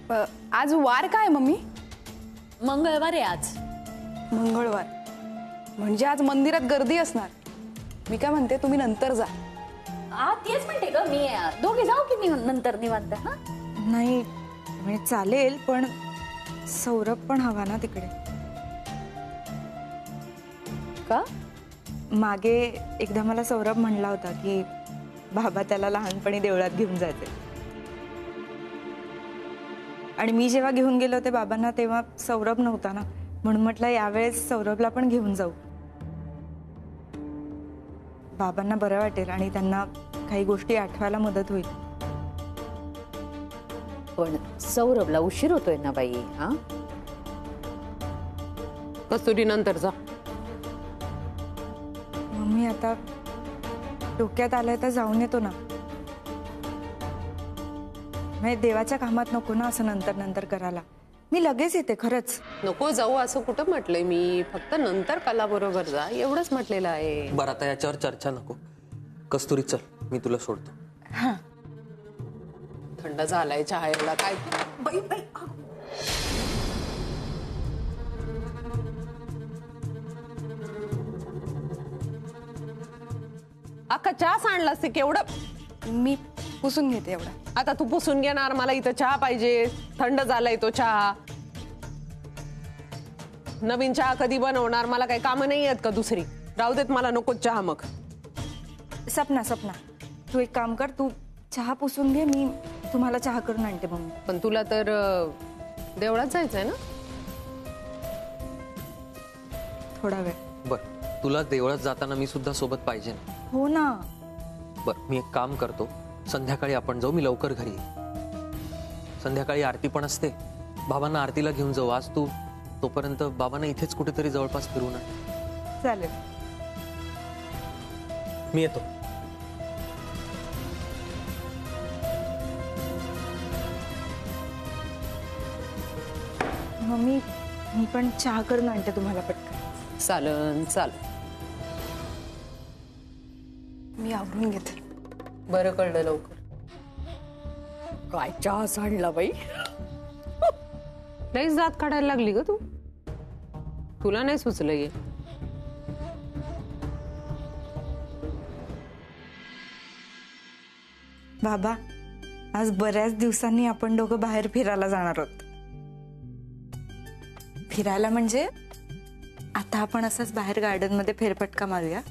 आज वार काय मम्मी? मंगळवार आहे आज. मंगळवार म्हणजे आज मंदिरात गर्दी असणार. मी काय म्हणते तुम्ही नंतर जा. तेच म्हणते ग मी. दोघे जाऊ की नंतर निवांत. हा नाही म्हणजे चालेल पण सौरभ पण हवा ना तिकडे. का? मागे एकदा मला सौरभ म्हणला होता की बाबा त्याला लहानपणी देवळात घेऊन जायचे आणि मी जेव्हा घेऊन गेले होते बाबांना तेव्हा सौरभ नव्हता ना, म्हणून म्हटलं यावेळेस सौरभला पण घेऊन जाऊ. बाबांना बरं वाटेल आणि त्यांना काही गोष्टी आठवायला मदत होईल. पण सौरभला उशीर होतोय ना बाई. हा कस्तुरी नंतर जा. मम्मी आता डोक्यात आलंय तर जाऊन येतो ना. म्हणजे देवाच्या कामात नको ना असं नंतर नंतर करायला. मी लगेच येते खरंच. नको जाऊ असं कुठं म्हटलंय मी. फक्त नंतर कला बरोबर जा एवढंच म्हटलेलं आहे. बरं आता याच्यावर चर्चा नको. कस्तुरी चल मी तुला सोडतो. हा थंड झालाय चहा एवढा काय. बाई बाई अख्खा चहा सांडलास ते केवढं. मी पुसून घेते एवढा. आता तू पुसून घेणार. मला इथं चहा पाहिजे. थंड झालाय तो चहा. नवीन चहा कधी बनवणार. मला काही कामं नाही आहेत का दुसरी. राहू देत मला नकोच चहा. मग सपना सपना तू एक काम कर, तू चहा पुसून घे, मी तुम्हाला चहा करून आणते. मम्मी पण तुला तर देवळात जायचंय ना. थोडा वेळ. बर तुला देवळात जाताना मी सुद्धा सोबत पाहिजे ना. हो ना. बर मी एक काम करतो, संध्याकाळी आपण जाऊ. मी लवकर घरी येईन. संध्याकाळी आरती पण असते. बाबांना आरतीला घेऊन जाऊ. आज तू तोपर्यंत बाबांना इथेच कुठेतरी जवळपास फिरू ना. चालेल. मी येतो. मम्मी मी पण चहा करून आणते तुम्हाला पटकन. चालन चाल. मी आवरून घेते. बरं कळलं लवकर. काय चहा सांडला बाई. लईच दात काढायला लागली ग तू. तुला नाही सुचलंय. बाबा आज बऱ्याच दिवसांनी आपण दोघं बाहेर फिरायला जाणार आहोत. फिरायला म्हणजे आता आपण असंच बाहेर गार्डन मध्ये फेरफटका मारूया.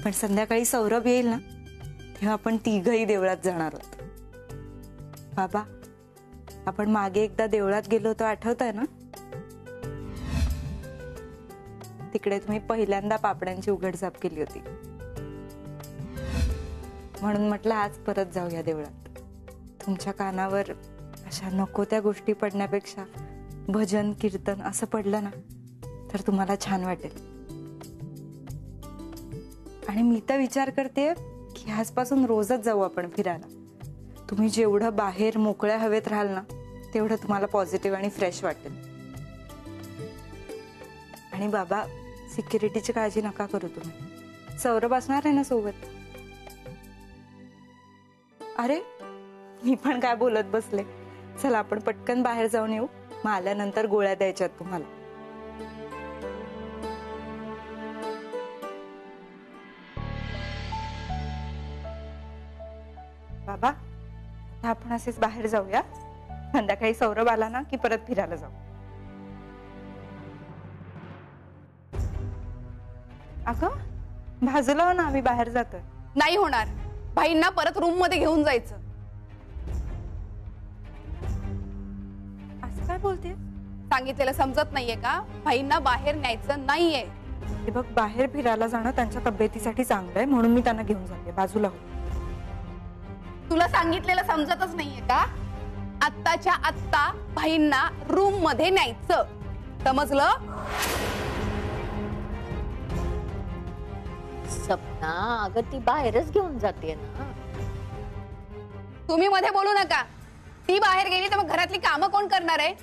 पण संध्याकाळी सौरभ येईल ना तेव्हा आपण तिघही देवळात जाणार आहोत. बाबा आपण मागे एकदा देवळात गेलो होतो आठवतंय ना. तिकडे तुम्ही पहिल्यांदा पापड्यांची उघडझाप केली होती. म्हणून म्हटलं आज परत जाऊया देवळात. तुमच्या कानावर अशा नको त्या गोष्टी पडण्यापेक्षा भजन कीर्तन असं पडलं ना तर तुम्हाला छान वाटेल. आणि मी तर विचार करते की आजपासून रोजच जाऊ आपण फिरायला. तुम्ही जेवढं बाहेर मोकळ्या हवेत राहाल ना तेवढं तुम्हाला पॉझिटिव्ह आणि फ्रेश वाटेल. आणि बाबा सिक्युरिटीची काळजी नका करू तुम्ही. सौरभ असणार आहे ना सोबत. अरे मी पण काय बोलत बसले. चला आपण पटकन बाहेर जाऊन येऊ. मग आल्यानंतर गोळ्या द्यायच्यात तुम्हाला. बाबा आपण असेच बाहेर जाऊया. संध्याकाळी सौरभ आला ना की परत फिरायला जाऊ. अगं बाजूला हो ना, आम्ही बाहेर जातोय. नाही होणार. भाईंना परत रूम मध्ये घेऊन जायचं. असं काय बोलते. सांगितलेलं समजत नाहीये का. भाईंना बाहेर न्यायचं नाहीये. हे बघ बाहेर फिरायला जाणं त्यांच्या तब्येतीसाठी चांगलं आहे म्हणून मी त्यांना घेऊन जाते. बाजूला हो. तुला सांगितलेलं समजतच नाहीये का. आत्ताच्या आत्ता भाईंना रूम मध्ये न्यायचं. समजलं. सपना अगं ती बाहेरच घेऊन जाते ना. तुम्ही मध्ये बोलू नका. ती बाहेर गेली तर मग घरातली कामं कोण करणार आहे.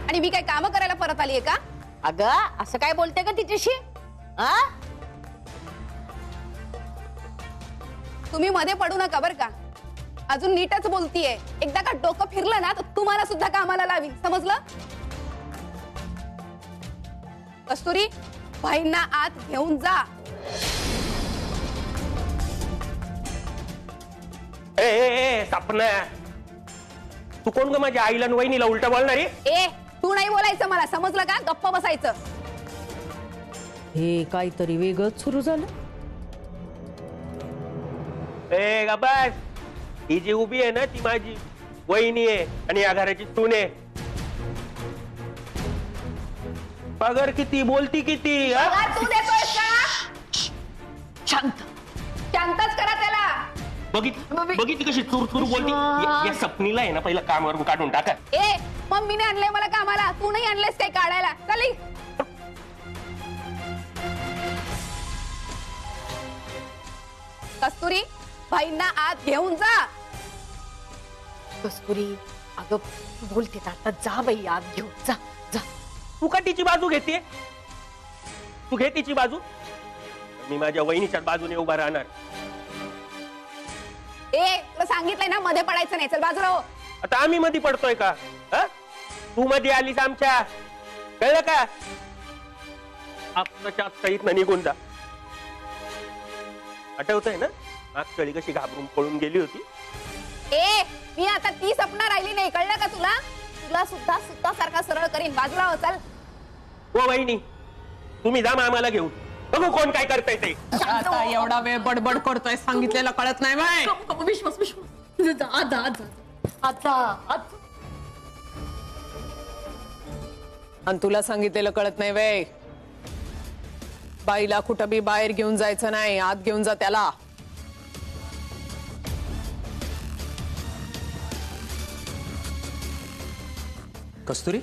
आणि मी काय कामं करायला परत आलीये का. अगं असं काय बोलते का तिच्याशी. तुम्ही मध्ये पडू नका बर का. अजून नीटच बोलतीये. एकदा का डोकं फिरलं ना तर तुम्हाला सुद्धा कामाला लावीन, समजलं? कस्तुरी, भाईंना आत घेऊन जा. ए सपना, तू कोण ग माझ्या आईला आणि वहिनीला उलट बोलणारी? ए, तू नाही बोलायचं मला, समजलं का? गप्प बसायचं. हे काहीतरी वेगळंच सुरू झालं. ए गबस, ही जी उभी आहे ना ती माझी वहिनी आहे आणि या घराची सून आहे. पगार किती, बोलती किती? हा? पगार तू देतोयस का? शांत. शांतच करा त्याला. बघितली कशी चूर चूर बोलती. या सपनीला आहे ना पहिलं कामावरून काढून टाका. ए, मम्मीने आणलंय मला कामाला, तू नाही आणलंयस काही काढायला. चली. कस्तुरी, भाईंना आत घेऊन जा. कस्तुरी, अगं बोलते तर आता जा बाई, आत घेऊन जा जा. तू का तिची बाजू घेते? तू घे तिची बाजू, मी माझ्या वहिनीच्या बाजूने उभा राहणार. ए, तुला सांगितलंय ना मध्ये पडायचं नाही. चल बाजूला हो. आता आम्ही मध्ये पडतोय का? हा? तू मध्ये आलीस आमच्या, कळलं का? आत्ताच्या आत्ता इथनं निघून जा. आठवतंय ना मागच्या वेळी कशी घाबरून पळून गेली होती? ए, मी आता ती सपना राहिली नाही, कळलं का तुला? तुला सुद्धा सुद्धा सारखा सरळ करीन. बाजूला हो. चल. हो वहिनी, तुम्ही जा आम्हाला घेऊन, बघू कोण काय करतंय ते. आता एवढा वेळ बडबड करतोय, सांगितलेलं कळत नाही बाय. विश्वास विश्वास. जा जा जा. आता आता. आणि तुला सांगितलेलं कळत नाही वे. बाईला कुठं बी बाहेर घेऊन जायचं नाही, आत घेऊन जा त्याला. कस्तुरी,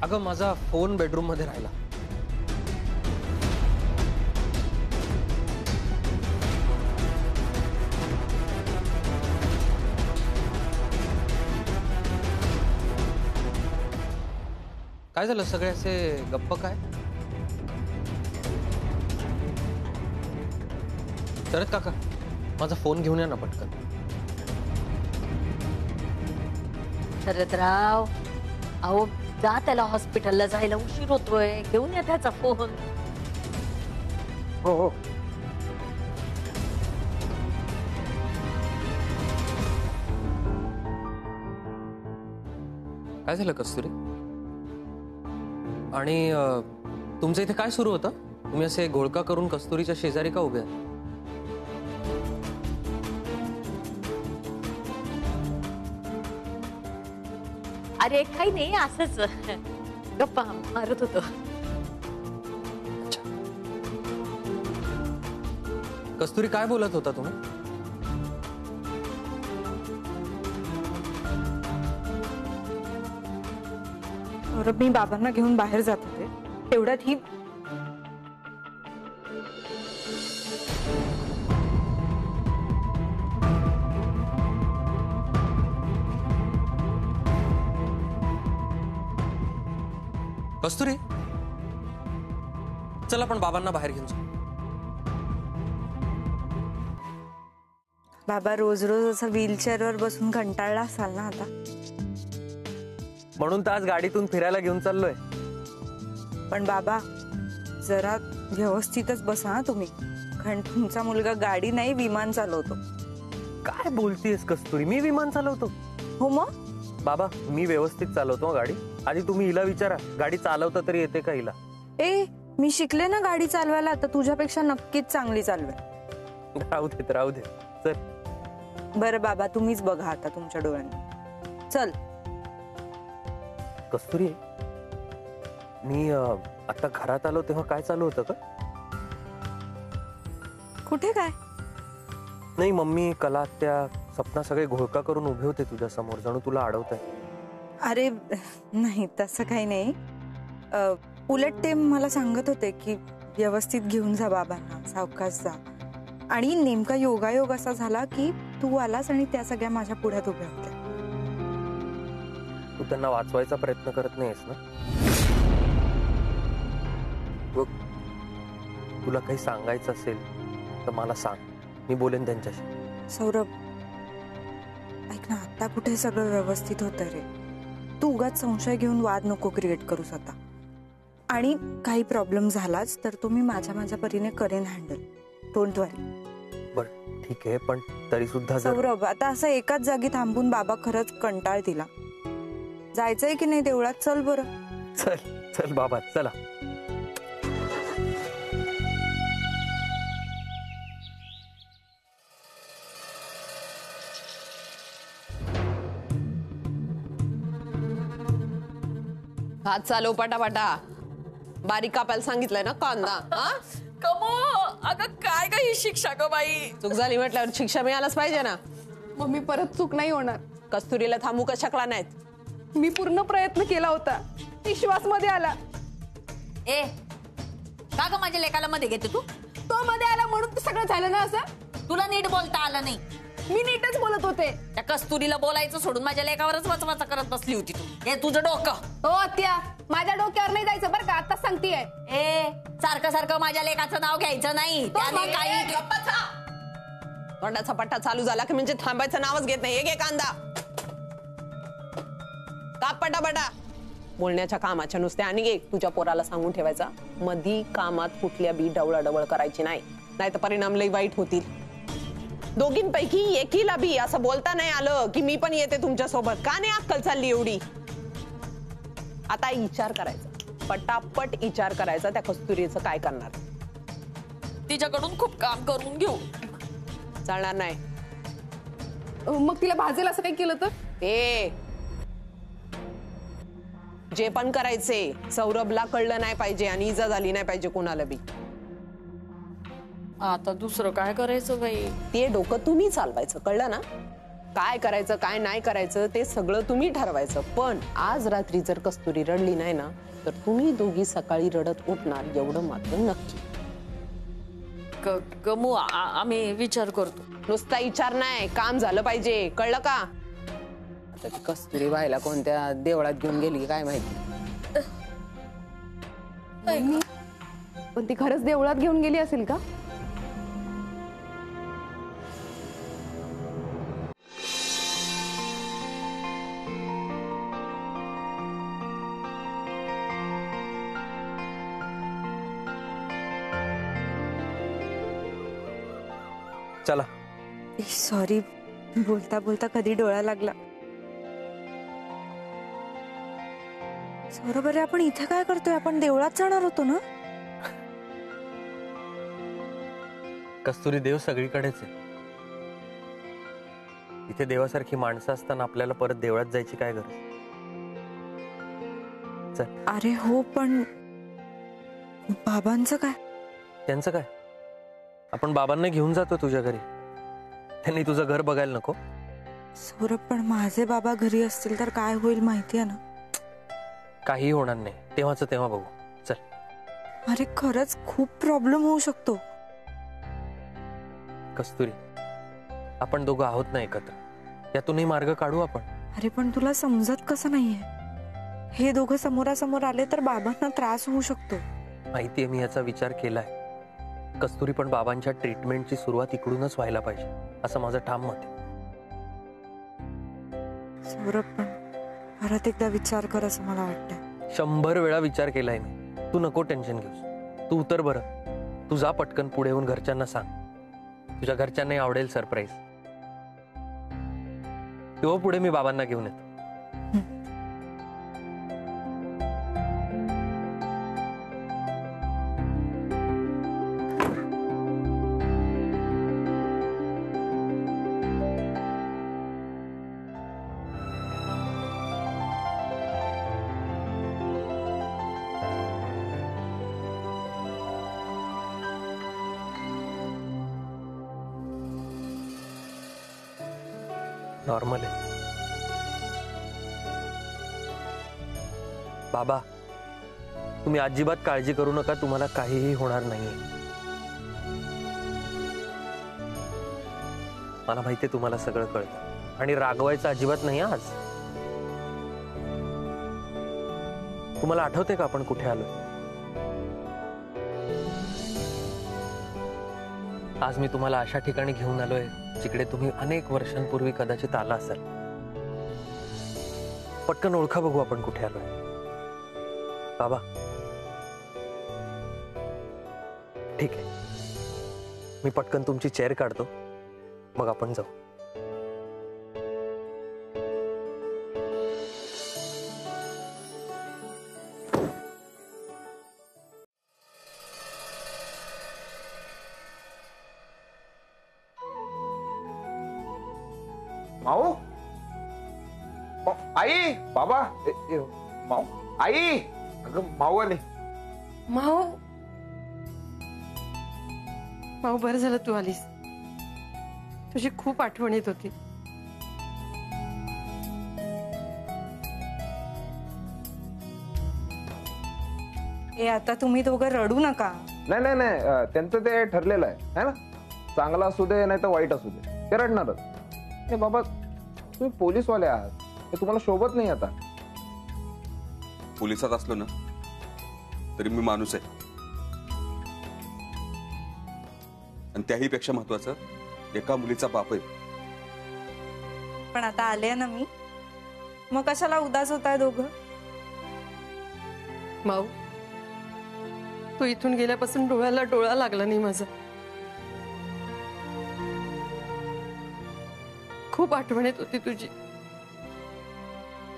अगं माझा फोन बेडरूम मध्ये राहिला. काय झालं, सगळे असे गप्प काय? शरद काका, माझा फोन घेऊन या ना पटकन. शरदराव, अहो जा, त्याला हॉस्पिटलला जायला उशीर होतोय, घेऊन या त्याचा फोन. हो हो. काय झालं कस्तुरी? आणि तुमचं इथे काय सुरू होतं? तुम्ही असे घोळका करून कस्तुरीच्या शेजारी का उभे आहात? अरे काही नाही, असंच गप्पा मारत होतो. कस्तुरी, काय बोलत होता तुम्ही? मी बाबांना घेऊन बाहेर जात होते, तेवढ्यात ही कस्तुरी, चल आपण बाबांना बाहेर घेऊन जाऊ. बाबा रोज रोज असं व्हीलचेअरवर बसून कंटाळला असाल ना आता. म्हणून तर आज गाडीतून फिरायला घेऊन चाललोय. पण बाबा जरा व्यवस्थितच बसा तुम्ही, कारण तुमचा मुलगा गाडी नाही विमान चालवतो. काय बोलतीयस कस्तुरी? मी विमान चालवतो? हो मग. बाबा मी व्यवस्थित चालवतो गाडी. आधी तुम्ही हिला विचारा, गाडी चालवता तरी येते का हिला? ए, मी शिकले ना गाडी चालवायला, तर तुझ्यापेक्षा नक्कीच चांगली चालवेल. राहू दे चल. बरं बाबा, तुम्हीच बघा आता तुमच्या डोळ्यांनी. चल. कस्तुरी, मी आता घरात आलो तेव्हा काय चालू होतं का? कुठे काय? नाही, मम्मी, कला आत्या, सपना सगळे घोळका करून उभे होते तुझ्या समोर, जणू तुला अडवत आहे. अरे नाही, तसं काही नाही. उलट ते मला सांगत होते की व्यवस्थित घेऊन जा बाबांना, सावकाश जा. आणि नेमका योगायोग असा झाला की तू आलास आणि त्या सगळ्या माझ्या पुढ्यात उभ्या होत्या. तू त्यांना वाचवायचा प्रयत्न करत नाहीस ना? बघ, तुला काही सांगायचं असेल तर मला सांग, मी बोलेन त्यांच्याशी. सौरभ, ऐक ना, आता कुठे सगळं व्यवस्थित होतं रे. तू उगाच संशय घेऊन वाद नको क्रिएट करूस आता. आणि काही प्रॉब्लेम झालाच तर तो मी माझ्या परीने करेन हँडल. डोंट वरी. बर ठीक आहे, पण तरी सुद्धा सौरभ, आता असं एकाच जागी थांबून बाबा खरंच कंटाळ दिला. जायचंय की नाही देवळात? चल बरं. चल चल बाबा, चला. हात चालव पटापटा. बारीक कापायला सांगितलंय ना कांदा. कमो, अगं काय ग ही शिक्षा ग बाई? चूक झाली म्हटल्यावर शिक्षा मिळायलाच पाहिजे ना. मम्मी परत चूक नाही होणार. कस्तुरीला थांबू का शकला नाहीत? मी पूर्ण प्रयत्न केला होता, विश्वास मध्ये आला. ए, का ग माझ्या लेकाला मध्ये घेते तू? तो मध्ये आला म्हणून सगळं झालं ना असं. तुला नीट बोलता आलं नाही. मी नीटच बोलत होते. त्या कस्तुरीला बोलायचं सोडून माझ्या लेकावरच वचवाचा करत बसली होती तू. हे तुझं डोकं. हो आत्या, माझ्या डोक्यावर नाही जायचं बरं का, आता सांगतेय. ए, सारखं सारखं माझ्या लेकाचं नाव घ्यायचं नाही. त्याने काही तोंडाचा पट्टा चालू झाला की म्हणजे थांबायचं नावच घेत नाही. घे कांदा, काप पटापटा. बोलण्याच्या कामाच्या नुसत्या. आणि घे, तुझ्या पोराला सांगून ठेवायचा, मधी कामात कुठल्या बी डवळाडवळ करायची नाही, नाहीतर परिणाम लई वाईट होतील. दोघींपैकी एकीला बी असं बोलता नाही आलं की मी पण येते तुमच्या सोबत. का नाही अक्कल चालली एवढी? आता विचार करायचा, पटापट विचार करायचा, त्या कस्तुरीचं काय करणार. तिच्याकडून खूप काम करून घेऊ. चालणार नाही. मग तिला भाजेल असं काही केलं तर? ए, जे पण करायचे सौरभला कळलं नाही पाहिजे आणि इजा झाली नाही पाहिजे कोणाला बी. आता दुसरं काय करायचं बाई? ते डोकं तुम्ही चालवायचं, कळलं ना? काय करायचं काय नाही करायचं ते सगळं तुम्ही ठरवायचं. पण आज रात्री जर कस्तुरी रडली नाही ना तर तुम्ही दोघी सकाळी रडत उठणार, एवढं मात्र नक्की. गमू, आम्ही विचार करतो. नुसता विचार नाही, काम झालं पाहिजे, कळलं का? आता ती कस्तुरी व्हायला कोणत्या देवळात घेऊन गेली काय माहिती. पण ती खरंच देवळात घेऊन गेली असेल का? चला. सॉरी, बोलता बोलता कधी डोळा लागला. सौरभ, अरे आपण इथे काय करतोय? आपण देवळात जाणार होतो ना? कस्तुरी, देव सगळीकडेच आहे. इथे देवासारखी माणसं असताना आपल्याला परत देवळात जायची काय गरज? चल. अरे हो, पण बाबांचं काय? त्यांचं काय? आपण बाबांना घेऊन जातो तुझ्या घरी. त्यांनी तुझं घर बघायला नको? सौरभ, पण माझे बाबा घरी असतील तर काय होईल माहिती आहे ना? काही होणार नाही, तेव्हाच तेव्हा बघू. चल. अरे खरंच खूप प्रॉब्लेम होऊ शकतो. कस्तुरी, आपण दोघं आहोत ना एकत्र, यातूनही मार्ग काढू आपण. अरे पण तुला समजत कसं नाहीये? हे दोघं समोरासमोर आले तर बाबांना त्रास होऊ शकतो. माहितीये, मी याचा विचार केलाय. कस्तुरी, पण बाबांच्या ट्रीटमेंटची सुरुवात इकडूनच व्हायला पाहिजे, असं माझं ठाम मत आहे. सौरभ, पण परत एकदा विचार कर असं मला वाटतंय. 100 वेळा विचार केलाय मी. तू नको टेन्शन घेऊस. तू उतर बरं. तू जा पटकन पुढे येऊन घरच्यांना सांग. तुझ्या घरच्यांनाही आवडेल सरप्राईज. तेव्हा पुढे मी बाबांना घेऊन येतो. नॉर्मल आहे. बाबा, तुम्ही अजिबात काळजी करू नका. तुम्हाला काहीही होणार नाहीये. मला माहितीये तुम्हाला सगळं कळतं आणि रागवायचं अजिबात नाही आज. तुम्हाला आठवते का आपण कुठे आलोय? आज मी तुम्हाला अशा ठिकाणी घेऊन आलोय जिकडे तुम्ही अनेक वर्षांपूर्वी कदाचित आला असाल. पटकन ओळखा बघू आपण कुठे आलोय. बाबा ठीक आहे, मी पटकन तुमची चेअर काढतो, मग आपण जाऊ. माऊ, आई, बाबा, माऊ, आई, अगं माऊ आले. माऊ, माऊ बरं झालं तू आलीस. तुझी खूप आठवण येत होती. आता तुम्ही दोघं रडू नका. नाही नाही नाही, त्यांचं ते ठरलेलं आहे ना, चांगला असू दे नाही तर वाईट असू दे, ते रडणारच. हे बाबा, तुम्ही पोलीसवाले आहात, हे तुम्हाला शोभत नाही. आता पोलिसात असलो ना तरी मी माणूस आहे, आणि त्याही पेक्षा महत्वाचं एका मुलीचा बाप आहे. पण आता आले ना मी, मग कशाला उदास होताय दोघं? माऊ, तू इथून गेल्यापासून डोळ्याला डोळा लागला नाही माझा. खूप आठवण येत होती तुझी,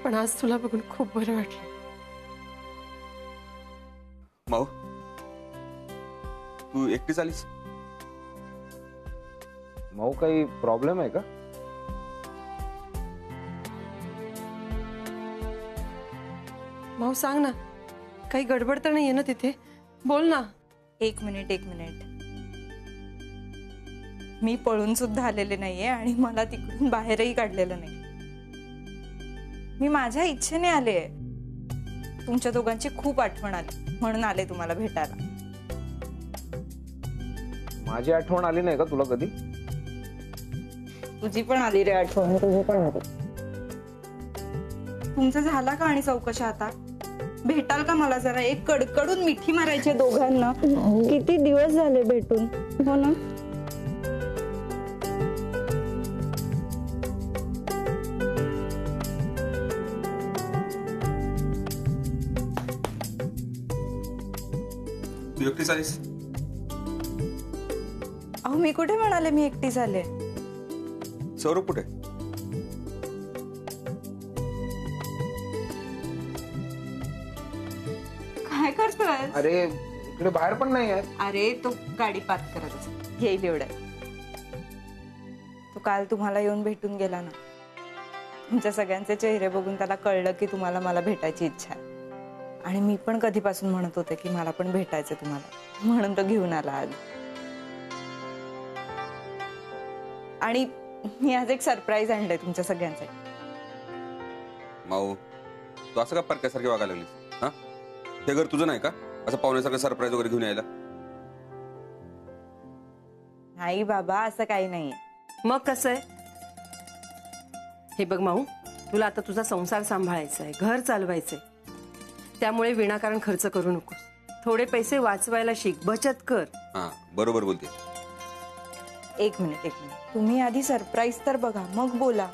पण आज तुला बघून खूप बरं वाटलं. माऊ, तू एकटीच आलीस? माऊ, काही प्रॉब्लेम आहे का? माऊ सांग ना, काही गडबड तर नाहीये ना तिथे? बोल ना. एक मिनिट. मी पळून सुद्धा आलेले नाहीये आणि मला तिकडून बाहेरही काढलेलं नाही. मी माझ्या इच्छेने आले. तुमच्या दोघांची खूप आठवण आली म्हणून आले तुम्हाला भेटायला. माझी आठवण आली नाही का तुला कधी? तुझी पण आली रे आठवण, तुझी पण आली. तुमचं झाला का आणि चौकशा? आता भेटाल का मला? जरा एक कडकडून मिठी मारायची दोघांना. किती दिवस झाले भेटून. हो ना? तू एकटीच आलीस? अहो, मी कुठे म्हणाले मी एकटी झाले. सौरभ कुठे? काय करतोय? अरे इकडे बाहेर पण नाही आहे. अरे तो गाडी पार्क करत असेल, येईल एवढ्यात. तो काल तुम्हाला येऊन भेटून गेला ना. तुमच्या सगळ्यांचे चेहरे बघून त्याला कळलं की तुम्हाला मला भेटायची इच्छा आहे. आणि मी पण कधीपासून म्हणत होते की मला पण भेटायचं तुम्हाला, म्हणून तो घेऊन आला आज. आणि मी आज एक सरप्राईज आणलंय तुमच्या सगळ्यांसाठी. माऊ, तू असं का परक्यासारखी वागायला लागलीस? हा, हे घर तुझं नाही का असं पाहुण्यासारखं सरप्राईज वगैरे घेऊन यायला? नाही बाबा, असं काही नाहीये. मग कसं आहे? हे बघ माऊ, तुला आता तुझा संसार सांभाळायचा आहे, घर चालवायचंय. त्यामुळे विनाकारण खर्च करू नकोस. थोडे पैसे वाचवायला शिक, बचत कर. हा, बरोबर बोलते. एक मिनिट. तुम्ही आधी सरप्राईज तर बघा, मग बोला.